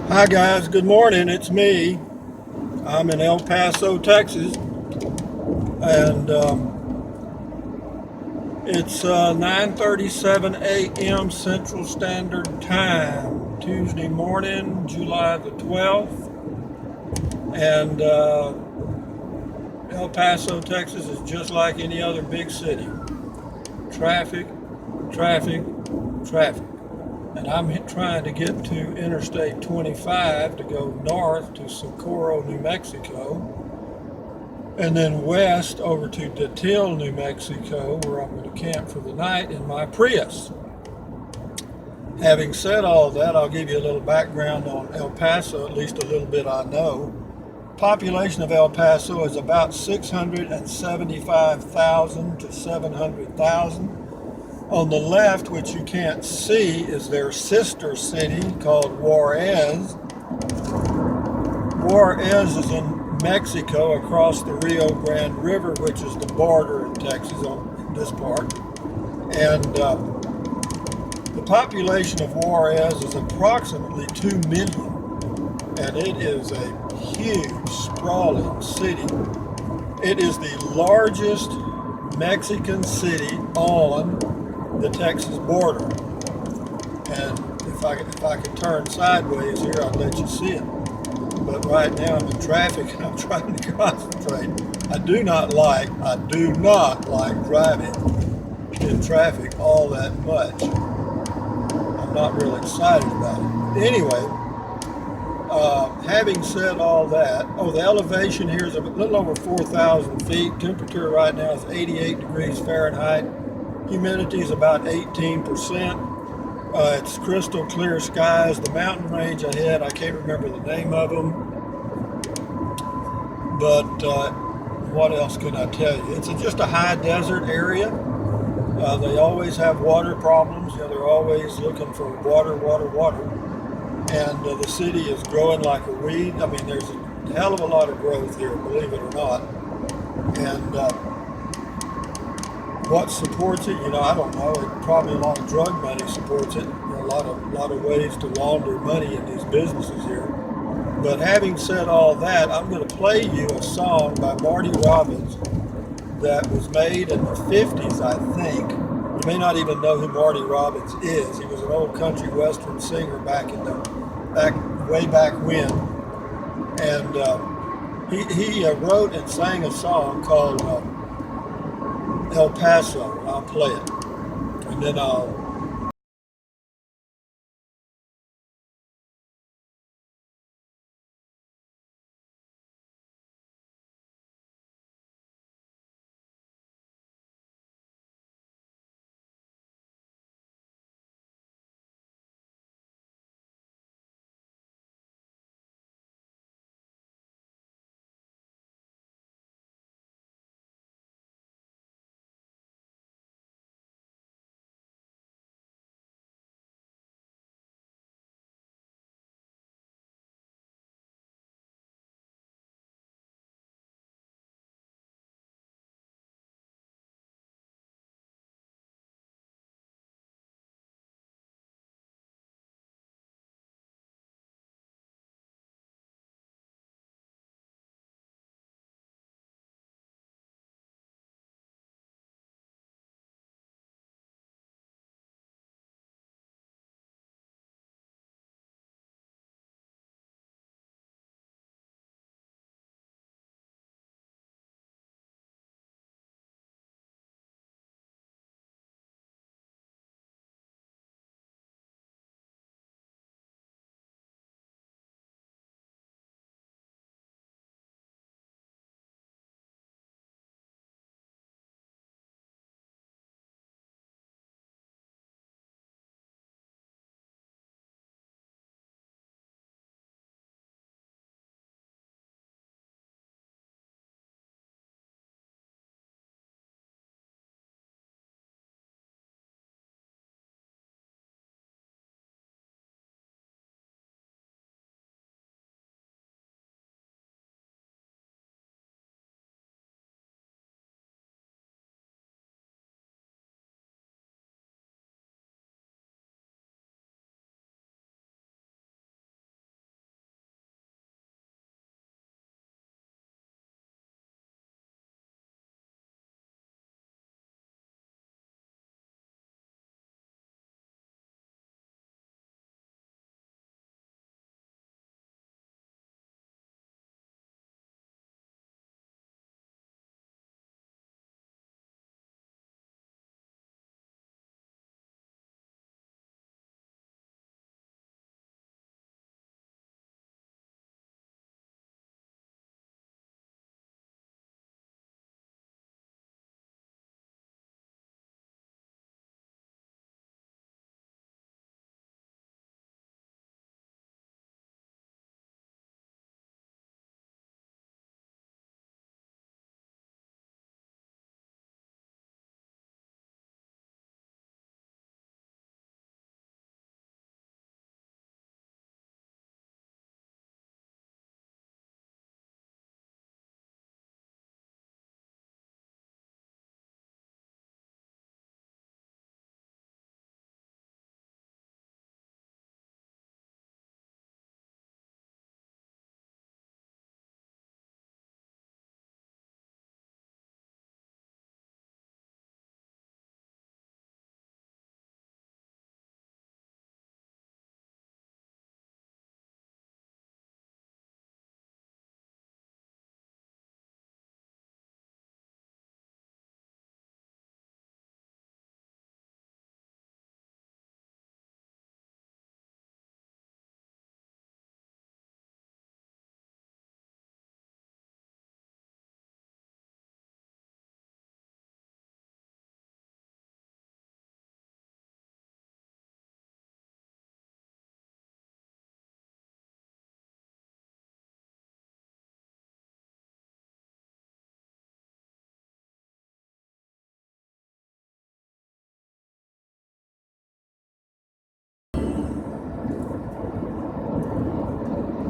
Hi guys, good morning. It's me. I'm in El Paso, Texas, and it's 9:37 a.m. Central Standard Time, Tuesday morning, July the 12th, and El Paso, Texas is just like any other big city. Traffic, traffic, traffic. And I'm trying to get to Interstate 25 to go north to Socorro, New Mexico, and then west over to Detil, New Mexico, where I'm going to camp for the night in my Prius. Having said all that, I'll give you a little background on El Paso, at least a little bit I know. Population of El Paso is about 675,000 to 700,000. On the left, which you can't see, is their sister city called Juarez. Juarez is in Mexico across the Rio Grande River, which is the border in Texas on this part. And the population of Juarez is approximately 2 million. And it is a huge, sprawling city. It is the largest Mexican city on the Texas border. And if I could turn sideways here, I'd let you see it. But right now I'm in traffic and I'm trying to concentrate. I do not like driving in traffic all that much. I'm not real excited about it. Anyway, having said all that, the elevation here is a little over 4,000 feet. Temperature right now is 88 degrees Fahrenheit. Humidity is about 18%. It's crystal clear skies. The mountain range ahead, I can't remember the name of them, but what else can I tell you? It's just a high desert area. They always have water problems. They're always looking for water, water, water. And the city is growing like a weed. I mean, there's a hell of a lot of growth here, believe it or not. And what supports it, I don't know. Probably a lot of drug money supports it. A lot of ways to launder money in these businesses here. But having said all that, I'm going to play you a song by Marty Robbins that was made in the 50s, I think. You may not even know who Marty Robbins is. He was an old country western singer way back when, and he wrote and sang a song called El Paso. I'll play it, and then I'll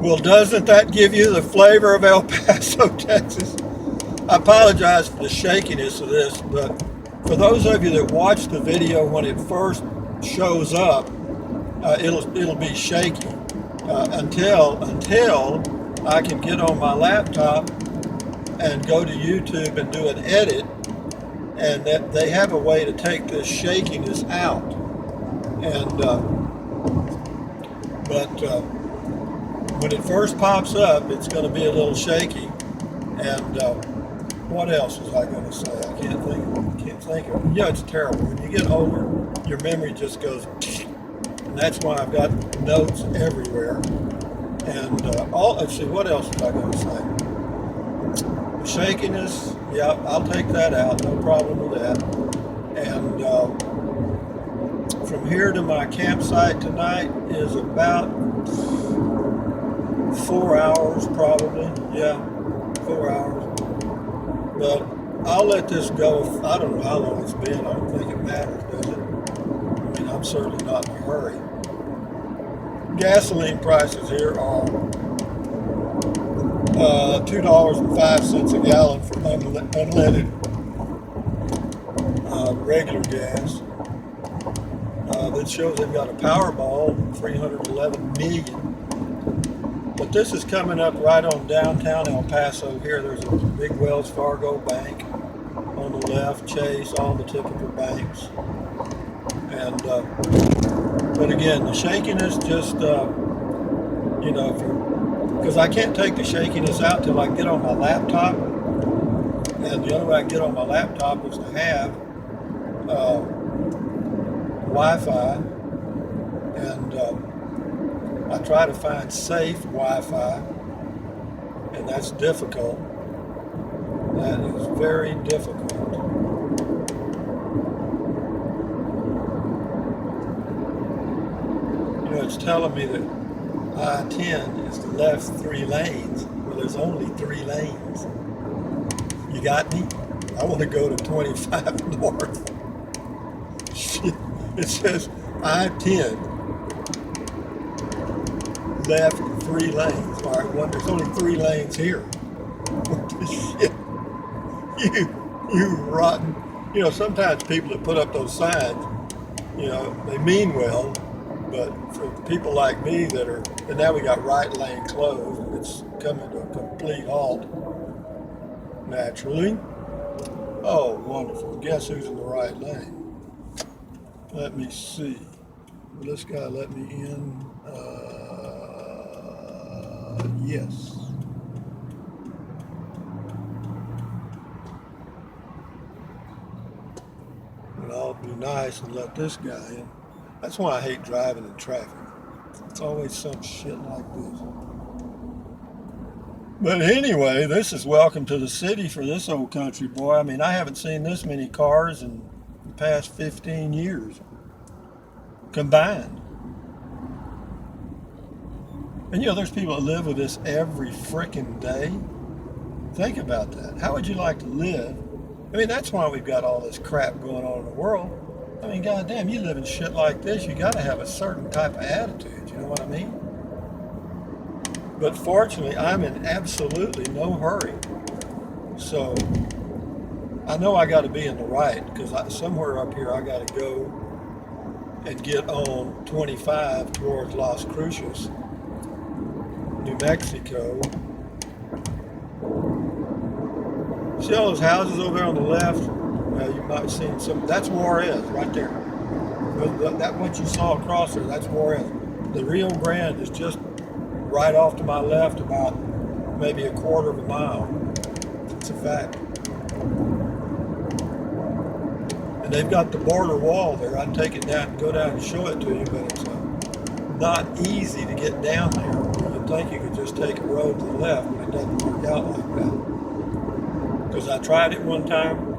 Well, doesn't that give you the flavor of El Paso, Texas? I apologize for the shakiness of this, but for those of you that watch the video when it first shows up, it'll be shaky until I can get on my laptop and go to YouTube and do an edit, and that they have a way to take this shakiness out. And when it first pops up, it's going to be a little shaky. And what else was I going to say? I can't think of it. Yeah, it's terrible. When you get older, your memory just goes, and that's why I've got notes everywhere. And let's see, what else was I going to say? The shakiness, yeah, I'll take that out, no problem with that. And from here to my campsite tonight is about 4 hours probably. Yeah, 4 hours. But I'll let this go. I don't know how long it's been. I don't think it matters, does it? I mean, I'm certainly not in a hurry. Gasoline prices here are $2.05 a gallon for unleaded regular gas. That shows they've got a Powerball, 311 million. But this is coming up right on downtown El Paso here. There's a big Wells Fargo bank on the left, Chase, all the typical banks. And but again, the shakiness just, because I can't take the shakiness out till I get on my laptop. And the only way I can get on my laptop is to have Wi-Fi. And I try to find safe Wi-Fi, and that's difficult. That is very difficult. It's telling me that I-10 is the left 3 lanes. Well, there's only 3 lanes. You got me? I want to go to 25 north. It says I-10. Left 3 lanes. All right, there's only 3 lanes here. What the shit? You rotten. Sometimes people that put up those signs, they mean well, but for people like me that are, and now we got right lane closed, and it's coming to a complete halt, naturally. Oh, wonderful. Guess who's in the right lane? Let me see. Will this guy let me in? Yes. And I'll be nice and let this guy in. That's why I hate driving in traffic. It's always some shit like this. But anyway, this is welcome to the city for this old country boy. I mean, I haven't seen this many cars in the past 15 years combined. And there's people that live with this every frickin' day. Think about that. How would you like to live? I mean, that's why we've got all this crap going on in the world. I mean, goddamn, you live in shit like this, you got to have a certain type of attitude, you know what I mean? But fortunately, I'm in absolutely no hurry. So, I know I got to be in the right, because somewhere up here I got to go and get on 25 towards Las Cruces, New Mexico. See all those houses over there on the left? You might have seen some. That's Juarez right there. That what you saw across there, that's Juarez. The Rio Grande is just right off to my left, about maybe a quarter of a mile. It's a fact. And they've got the border wall there. I'd take it down and go down and show it to you, but it's not easy to get down there. You'd think you could just take a road to the left, but it doesn't work out like that. Because I tried it one time.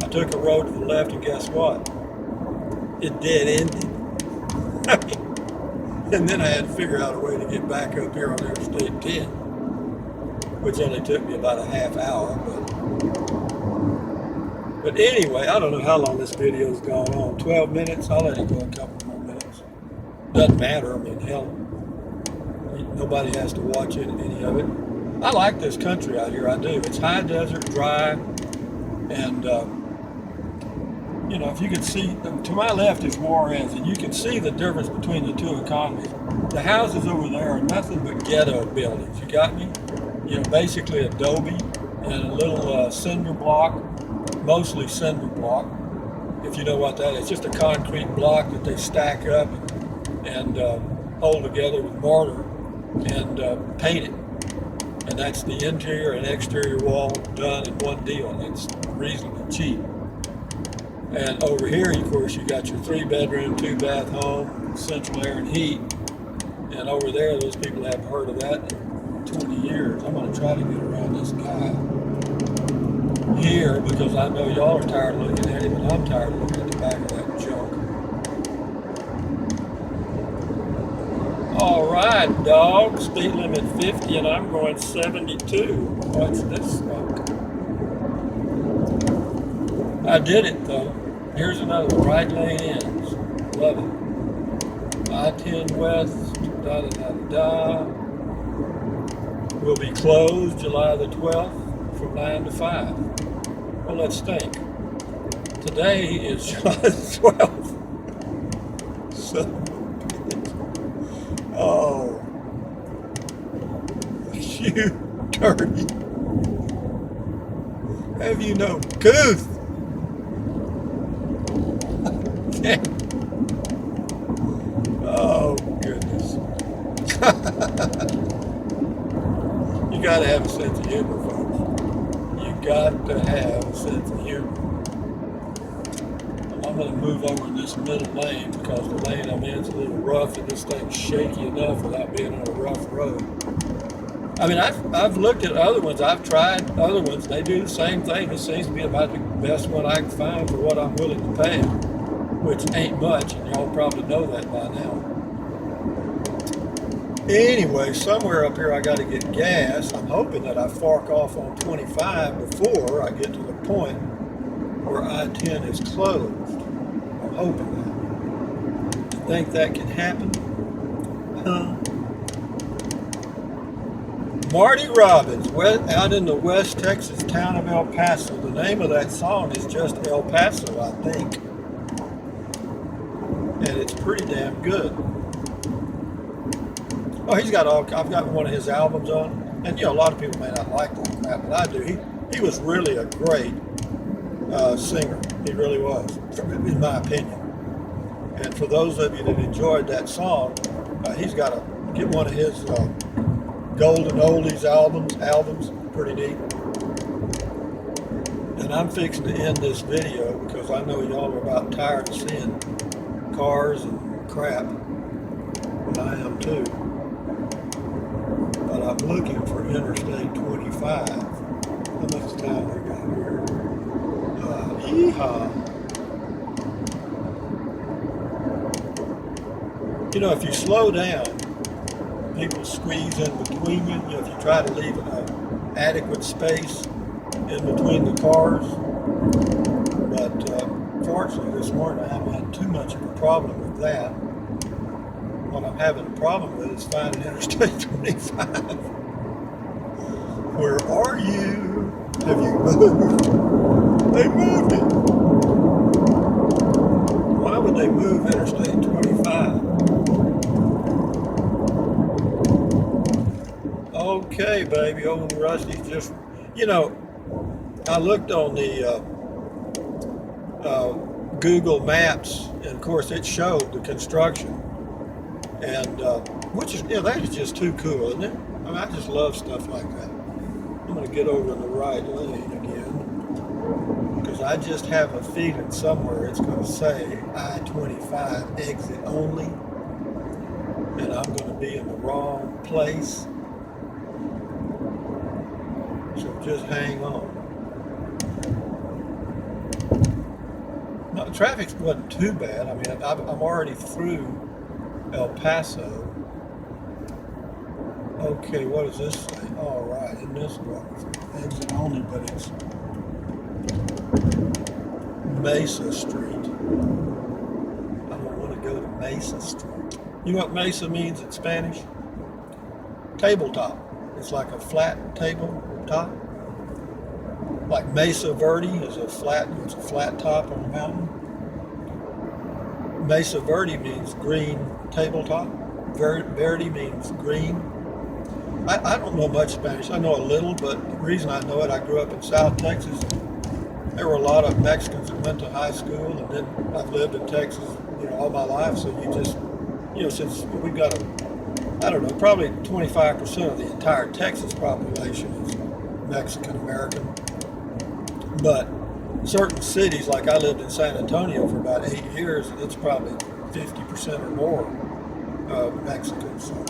I took a road to the left, and guess what? It dead-ended. And then I had to figure out a way to get back up here on Interstate 10, which only took me about a half hour. But anyway, I don't know how long this video's gone on. 12 minutes? I'll let it go a couple more minutes. Doesn't matter. I mean, hell, Nobody has to watch any of it. I like this country out here. I do. It's high desert, dry, and if you can see, to my left is Juarez, and you can see the difference between the two economies. The houses over there are nothing but ghetto buildings. You got me? Basically adobe and a little cinder block, mostly cinder block, if you know what that is. Just a concrete block that they stack up and hold together with mortar and paint it. And that's the interior and exterior wall done in one deal. And it's reasonably cheap. And over here, of course, you got your 3-bedroom, 2-bath home, central air and heat. And over there, those people haven't heard of that in 20 years. I'm going to try to get around this guy here because I know y'all are tired of looking at him, and I'm tired of looking at the back of that junk. All right, dog. Speed limit 50, and I'm going 72. What's this smoke? I did it though. Here's another one. Right lane ends. Love it. I-10 West, da-da-da-da-da. Will be closed July the 12th from 9 to 5. Well, let's think. Today is July the 12th. So, oh, you dirty. Have you no couth? Oh, goodness. You got to have a sense of humor, folks. You got to have a sense of humor. I'm going to move over in this middle lane because the lane I'm in is a little rough and this thing's shaky enough without being on a rough road. I mean, I've looked at other ones. I've tried other ones. They do the same thing. This seems to be about the best one I can find for what I'm willing to pay, which ain't much, and y'all probably know that by now. Anyway, somewhere up here I got to get gas. I'm hoping that I fork off on 25 before I get to the point where I-10 is closed. I'm hoping that. You think that can happen? Huh? Marty Robbins, out in the West Texas town of El Paso. The name of that song is just El Paso, I think. And it's pretty damn good. Oh, I've got one of his albums on. And, a lot of people may not like that crap, but I do. He was really a great singer. He really was, in my opinion. And for those of you that enjoyed that song, he's got to get one of his Golden Oldies albums, pretty neat. And I'm fixing to end this video because I know y'all are about tired of seeing cars and crap, and I am too. But I'm looking for Interstate 25. How much time we got here? Yeehaw. If you slow down, people squeeze in between you. If you try to leave adequate space in between the cars. But fortunately this morning I haven't had too much of a problem with that. What I'm having a problem with is finding Interstate 25. Where are you? Have you moved? They moved it. Why would they move Interstate 25? Okay, baby, old Rusty's just, I looked on the Google Maps, and of course it showed the construction, and which is, that is just too cool, isn't it? I mean, I just love stuff like that. I'm going to get over in the right lane again, because I just have a feeling somewhere it's going to say I-25 exit only, and I'm going to be in the wrong place. So just hang on. No, the traffic wasn't too bad. I mean, I'm already through El Paso. Okay, what does this say? All right, in this one, exit only, but it's Mesa Street. I don't want to go to Mesa Street. You know what Mesa means in Spanish? tabletop. It's like a flat tabletop. Like Mesa Verde is it's a flat top on a mountain. Mesa Verde means green tabletop. Verde means green. I don't know much Spanish. I know a little, but the reason I know it, I grew up in South Texas. There were a lot of Mexicans that went to high school, and then I've lived in Texas, all my life. So you just, since we've got I don't know, probably 25% of the entire Texas population is Mexican American. But certain cities, like I lived in San Antonio for about 8 years, and it's probably 50% or more Mexicans. So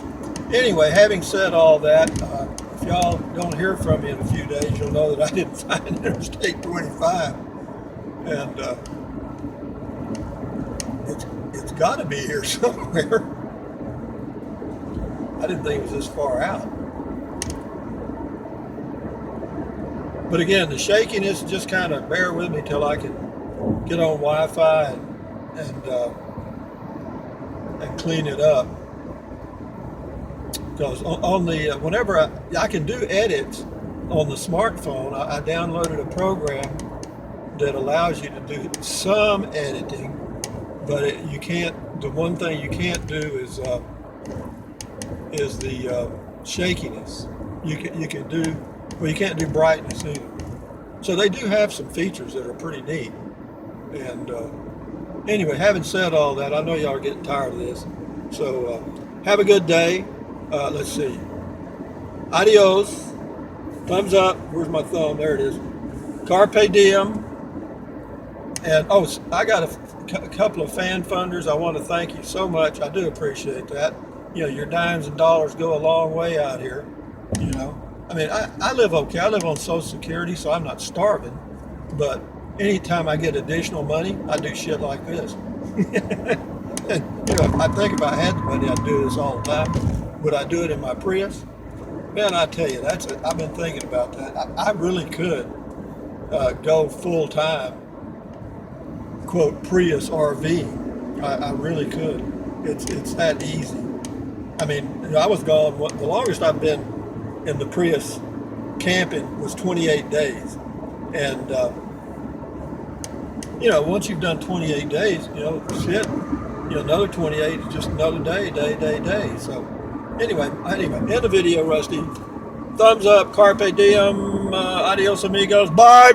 anyway, having said all that, if y'all don't hear from me in a few days, you'll know that I didn't find Interstate 25, and it's got to be here somewhere. I didn't think it was this far out. But again, the shakiness, just kind of bear with me till I can get on Wi-Fi and clean it up. Because whenever I can do edits on the smartphone, I downloaded a program that allows you to do some editing, but you can't. The one thing you can't do is the shakiness. You can't do brightness either. So they do have some features that are pretty neat. And anyway, having said all that, I know y'all are getting tired of this. So have a good day. Let's see. Adios. Thumbs up. Where's my thumb? There it is. Carpe diem. And I got a couple of fan funders. I want to thank you so much. I do appreciate that. Your dimes and dollars go a long way out here. I mean, I live okay. I live on Social Security, so I'm not starving. But anytime I get additional money, I do shit like this. And, I think if I had the money, I'd do this all the time. Would I do it in my Prius? Man, I tell you, I've been thinking about that. I really could go full time, quote, Prius RV. I really could. It's that easy. I mean, I was gone. The longest I've been in the Prius camping was 28 days. And, once you've done 28 days, shit, another 28 is just another day. So anyway, end the video, Rusty. Thumbs up, carpe diem, adios amigos, bye.